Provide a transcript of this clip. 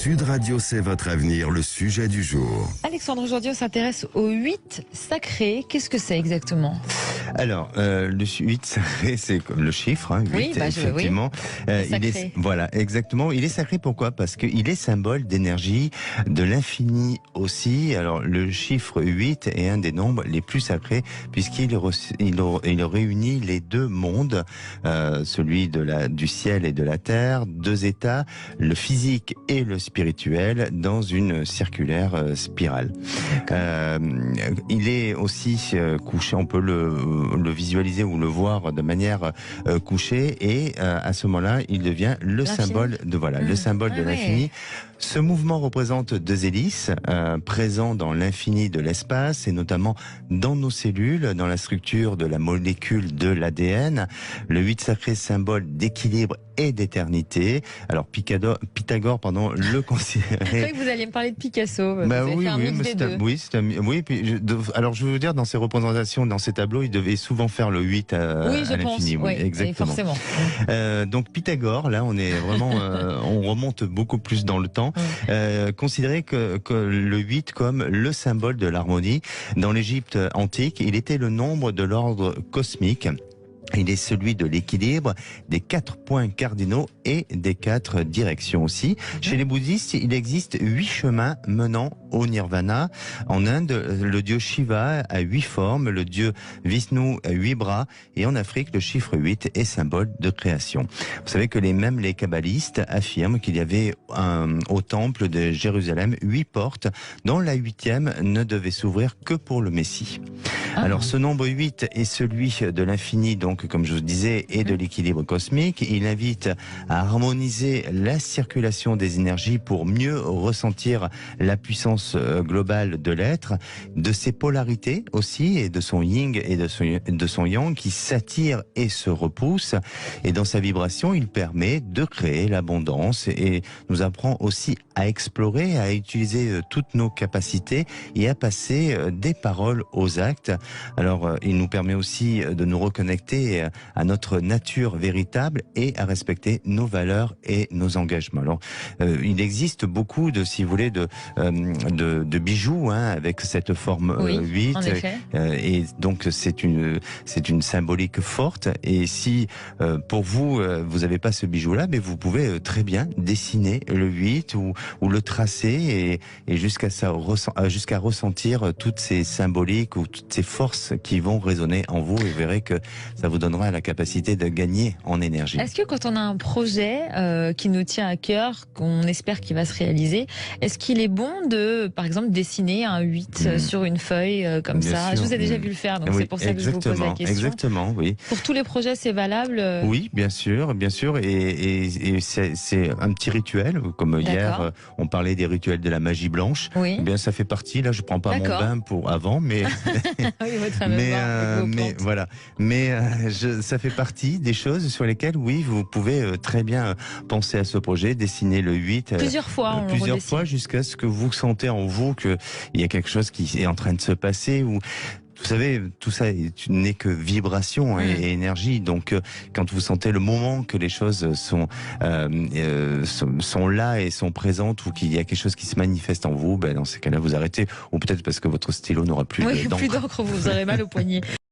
Sud Radio, c'est votre avenir, le sujet du jour. Alexandre, aujourd'hui on s'intéresse aux 8 sacrés. Qu'est-ce que c'est exactement? Alors, le 8 sacré, c'est comme le chiffre, hein, 8, oui, effectivement. Voilà, exactement. Il est sacré pourquoi? Parce qu'il est symbole d'énergie, de l'infini aussi. Alors, le chiffre 8 est un des nombres les plus sacrés puisqu'il réunit les deux mondes, celui du ciel et de la terre, deux états, le physique et le spirituel, dans une circulaire spirale. Il est aussi couché, on peut le visualiser ou le voir de manière couchée, et à ce moment-là, il devient le symbole de le symbole de l'infini. Ce mouvement représente deux hélices présents dans l'infini de l'espace et notamment dans nos cellules, dans la structure de la molécule de l'ADN. Le 8 sacré, symbole d'équilibre et d'éternité. Alors Pythagore, le considérait. Je croyais que vous alliez me parler de Picasso. Alors je veux dire, dans ses représentations, dans ses tableaux, il devait souvent faire le 8 à l'infini. Oui, exactement. Forcément. Donc Pythagore, là, on est vraiment, on remonte beaucoup plus dans le temps. Considérait que le 8 comme le symbole de l'harmonie. Dans l'Égypte antique, il était le nombre de l'ordre cosmique. Il est celui de l'équilibre, des 4 points cardinaux et des 4 directions aussi. Chez les bouddhistes, il existe 8 chemins menant au nirvana. En Inde, le dieu Shiva a 8 formes, le dieu Vishnu a 8 bras, et en Afrique, le chiffre 8 est symbole de création. Vous savez que même les kabbalistes affirment qu'il y avait au temple de Jérusalem 8 portes, dont la 8e ne devait s'ouvrir que pour le Messie. Alors ce nombre 8 est celui de l'infini, donc comme je vous disais, et de l'équilibre cosmique. Il invite à harmoniser la circulation des énergies pour mieux ressentir la puissance globale de l'être, de ses polarités aussi, et de son yin et de son yang qui s'attirent et se repoussent. Et dans sa vibration, il permet de créer l'abondance et nous apprend aussi à explorer, à utiliser toutes nos capacités et à passer des paroles aux actes. Alors, il nous permet aussi de nous reconnecter à notre nature véritable et à respecter nos valeurs et nos engagements. Alors, il existe beaucoup si vous voulez, de bijoux avec cette forme 8. En effet. Et donc, c'est une symbolique forte. Et si, pour vous, vous n'avez pas ce bijou-là, mais vous pouvez très bien dessiner le 8 ou le tracer et jusqu'à ressentir toutes ces symboliques ou toutes ces forces qui vont résonner en vous, et vous verrez que ça vous donnera la capacité de gagner en énergie. Est-ce que quand on a un projet qui nous tient à cœur, qu'on espère qu'il va se réaliser, est-ce qu'il est bon de, par exemple, dessiner un 8 sur une feuille comme bien ça? sûr. Je vous ai déjà vu le faire, donc c'est pour ça que je vous pose la question. Exactement, oui. Pour tous les projets, c'est valable? Oui, bien sûr, et c'est un petit rituel, comme hier, on parlait des rituels de la magie blanche. Oui. Eh bien, ça fait partie, là, je prends pas mon bain pour avant, mais... oui, votre fameux bain avec vos plantes. Voilà. Ça fait partie des choses sur lesquelles, oui, vous pouvez très bien penser à ce projet, dessiner le 8 plusieurs fois, jusqu'à ce que vous sentez en vous qu'il y a quelque chose qui est en train de se passer, ou vous savez, tout ça n'est que vibration et énergie. Donc, quand vous sentez le moment que les choses sont là et sont présentes, ou qu'il y a quelque chose qui se manifeste en vous, dans ces cas-là, vous arrêtez. Ou peut-être parce que votre stylo n'aura plus d'encre. Plus d'encre, vous aurez mal au poignet.